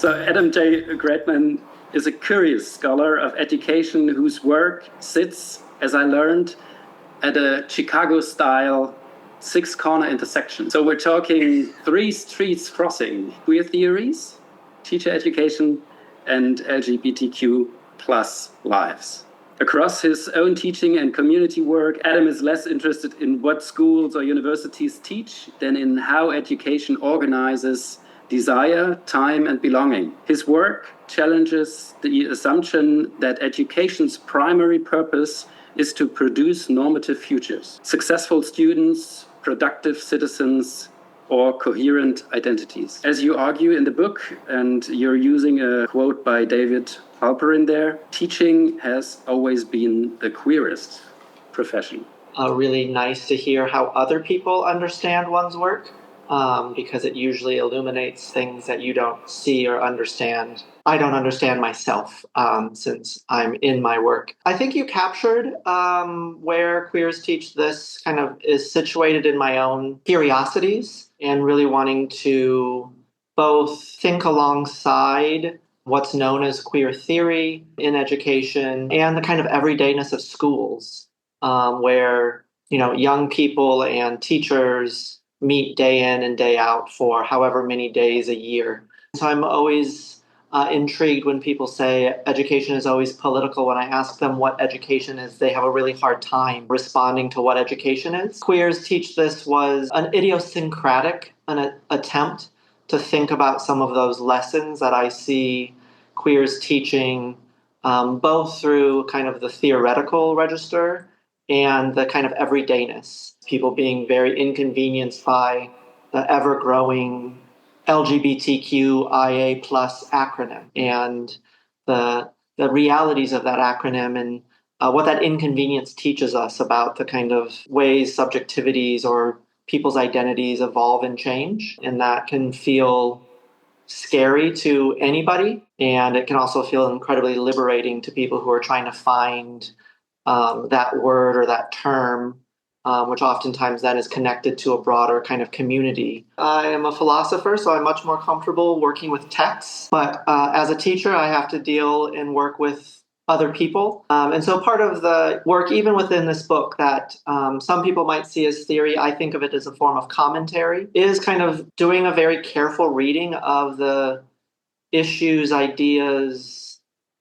So Adam J. Greteman is a curious scholar of education whose work sits, as I learned, at a Chicago-style six-corner intersection. So we're talking three streets crossing: queer theories, teacher education, and LGBTQ plus lives. Across his own teaching and community work, Adam is less interested in what schools or universities teach than in how education organizes desire, time, and belonging. His work challenges the assumption that education's primary purpose is to produce normative futures, successful students, productive citizens, or coherent identities. As you argue in the book, and you're using a quote by David Halperin there, teaching has always been the queerest profession. Really nice to hear how other people understand one's work, because it usually illuminates things that you don't see or understand. I don't understand myself since I'm in my work. I think you captured where queers teach this kind of is situated in my own curiosities and really wanting to both think alongside what's known as queer theory in education and the kind of everydayness of schools, where young people and teachers meet day in and day out for however many days a year. So I'm always intrigued when people say education is always political. When I ask them what education is, they have a really hard time responding to what education is. Queers Teach This was an idiosyncratic attempt to think about some of those lessons that I see queers teaching, both through kind of the theoretical register and the kind of everydayness. People being very inconvenienced by the ever-growing LGBTQIA plus acronym and the realities of that acronym and what that inconvenience teaches us about the kind of ways subjectivities or people's identities evolve and change. And that can feel scary to anybody. And it can also feel incredibly liberating to people who are trying to find that word or that term, which oftentimes then is connected to a broader kind of community. I am a philosopher, so I'm much more comfortable working with texts. But as a teacher, I have to deal and work with other people. And so part of the work, even within this book, that some people might see as theory, I think of it as a form of commentary, is kind of doing a very careful reading of the issues, ideas,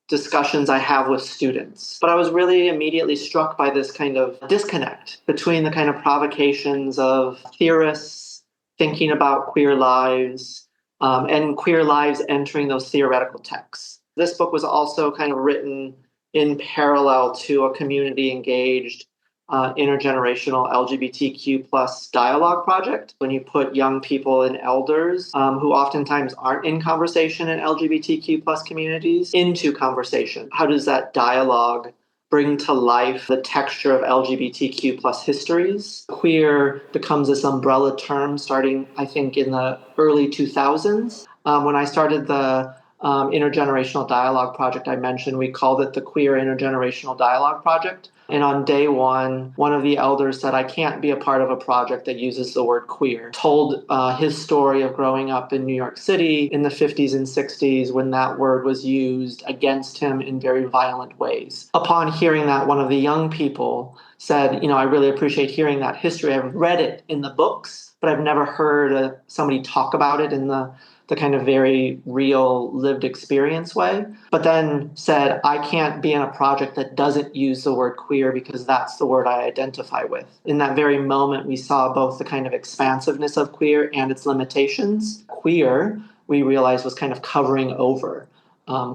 discussions I have with students. But I was really immediately struck by this kind of disconnect between the kind of provocations of theorists thinking about queer lives and queer lives entering those theoretical texts. This book was also kind of written in parallel to a community engaged intergenerational LGBTQ plus dialogue project. When you put young people and elders who oftentimes aren't in conversation in LGBTQ plus communities into conversation, how does that dialogue bring to life the texture of LGBTQ plus histories? Queer becomes this umbrella term starting, I think, in the early 2000s. When I started the intergenerational dialogue project I mentioned, we called it the Queer Intergenerational Dialogue Project. And on day one of the elders said, I can't be a part of a project that uses the word queer. Told his story of growing up in New York City in the 50s and 60s when that word was used against him in very violent ways. Upon hearing that, one of the young people said, I really appreciate hearing that history. I've read it in the books, but I've never heard somebody talk about it in the kind of very real lived experience way, but then said, I can't be in a project that doesn't use the word queer because that's the word I identify with. In that very moment, we saw both the kind of expansiveness of queer and its limitations. Queer, we realized, was kind of covering over.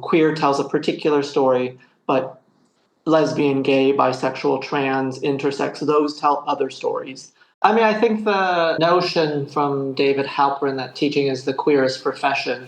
Queer tells a particular story, but lesbian, gay, bisexual, trans, intersex, those tell other stories. I mean, I think the notion from David Halperin that teaching is the queerest profession,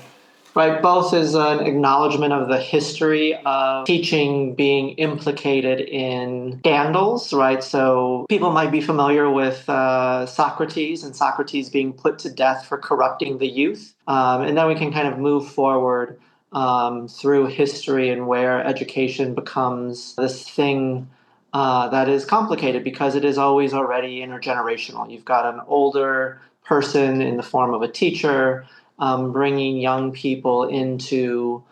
right, both is an acknowledgement of the history of teaching being implicated in scandals, right? So people might be familiar with Socrates and Socrates being put to death for corrupting the youth. And then we can kind of move forward through history and where education becomes this thing that is complicated because it is always already intergenerational. You've got an older person in the form of a teacher bringing young people into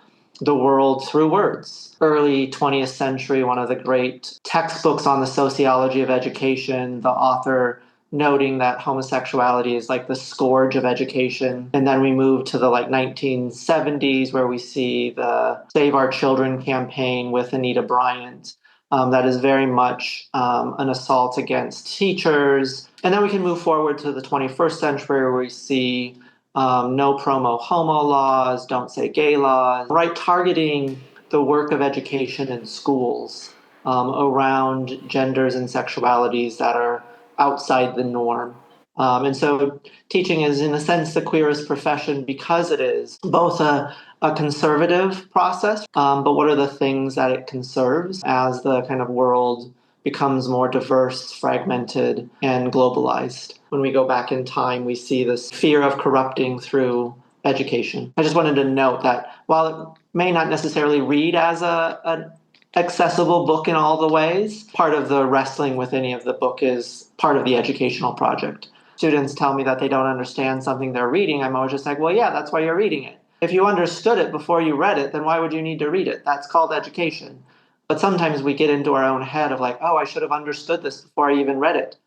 the world through words. Early 20th century, one of the great textbooks on the sociology of education, the author noting that homosexuality is like the scourge of education. And then we move to the 1970s, where we see the Save Our Children campaign with Anita Bryant. That is very much an assault against teachers. And then we can move forward to the 21st century, where we see no promo homo laws, don't say gay laws, right? Targeting the work of education in schools around genders and sexualities that are outside the norm. And so teaching is, in a sense, the queerest profession because it is both a conservative process, but what are the things that it conserves as the kind of world becomes more diverse, fragmented, and globalized? When we go back in time, we see this fear of corrupting through education. I just wanted to note that while it may not necessarily read as an accessible book in all the ways, part of the wrestling with any of the book is part of the educational project. Students tell me that they don't understand something they're reading. I'm always just like, well, yeah, that's why you're reading it. If you understood it before you read it, then why would you need to read it? That's called education. But sometimes we get into our own head of like, oh, I should have understood this before I even read it.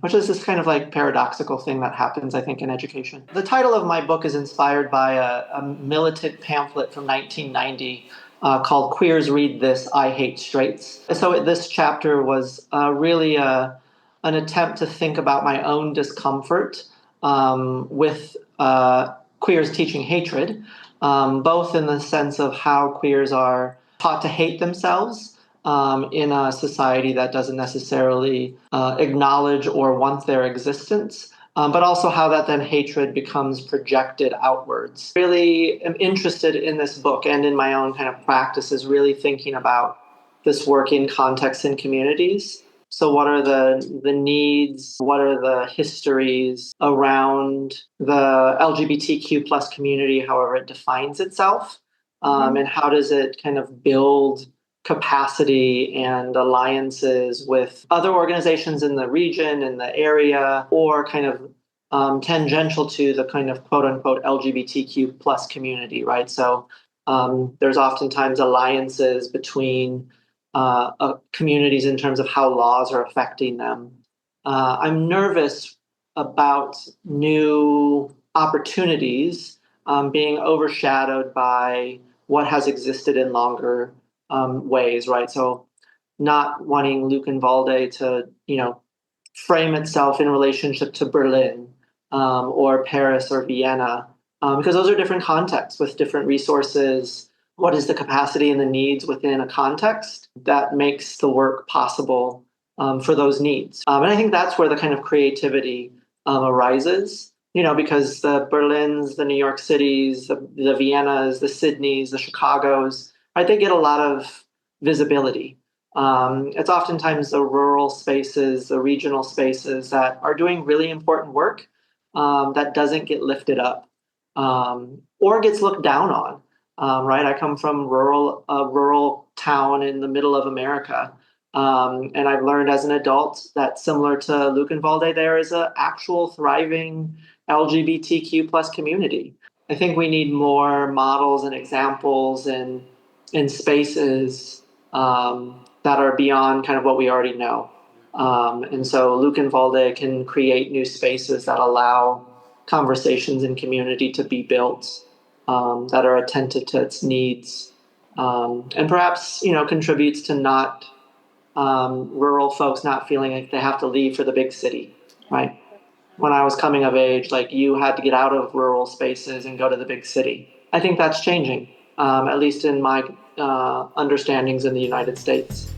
Which is this kind of paradoxical thing that happens, I think, in education. The title of my book is inspired by a militant pamphlet from 1990 called Queers Read This, I Hate Straights. So this chapter was really an attempt to think about my own discomfort with queers teaching hatred, both in the sense of how queers are taught to hate themselves in a society that doesn't necessarily acknowledge or want their existence, but also how that then hatred becomes projected outwards. Really am interested in this book and in my own kind of practices, really thinking about this work in contexts and communities. So what are the needs? What are the histories around the LGBTQ plus community, however it defines itself? And how does it kind of build capacity and alliances with other organizations in the region, in the area, or kind of tangential to the kind of quote unquote LGBTQ plus community, right? So there's oftentimes alliances between communities in terms of how laws are affecting them. I'm nervous about new opportunities being overshadowed by what has existed in longer ways, right? So not wanting Luckenwalde to, frame itself in relationship to Berlin or Paris or Vienna, because those are different contexts with different resources. What is the capacity and the needs within a context that makes the work possible for those needs? And I think that's where the kind of creativity arises, because the Berlins, the New York Cities, the Viennas, the Sydneys, the Chicagos, right, they get a lot of visibility. It's oftentimes the rural spaces, the regional spaces that are doing really important work that doesn't get lifted up or gets looked down on. Right, I come from a rural town in the middle of America, and I've learned as an adult that similar to Luckenwalde, there is an actual thriving LGBTQ plus community. I think we need more models and examples in spaces that are beyond kind of what we already know. And so Luckenwalde can create new spaces that allow conversations in community to be built that are attentive to its needs, and perhaps contributes to not rural folks not feeling like they have to leave for the big city, right? When I was coming of age, you had to get out of rural spaces and go to the big city. I think that's changing, at least in my understandings in the United States.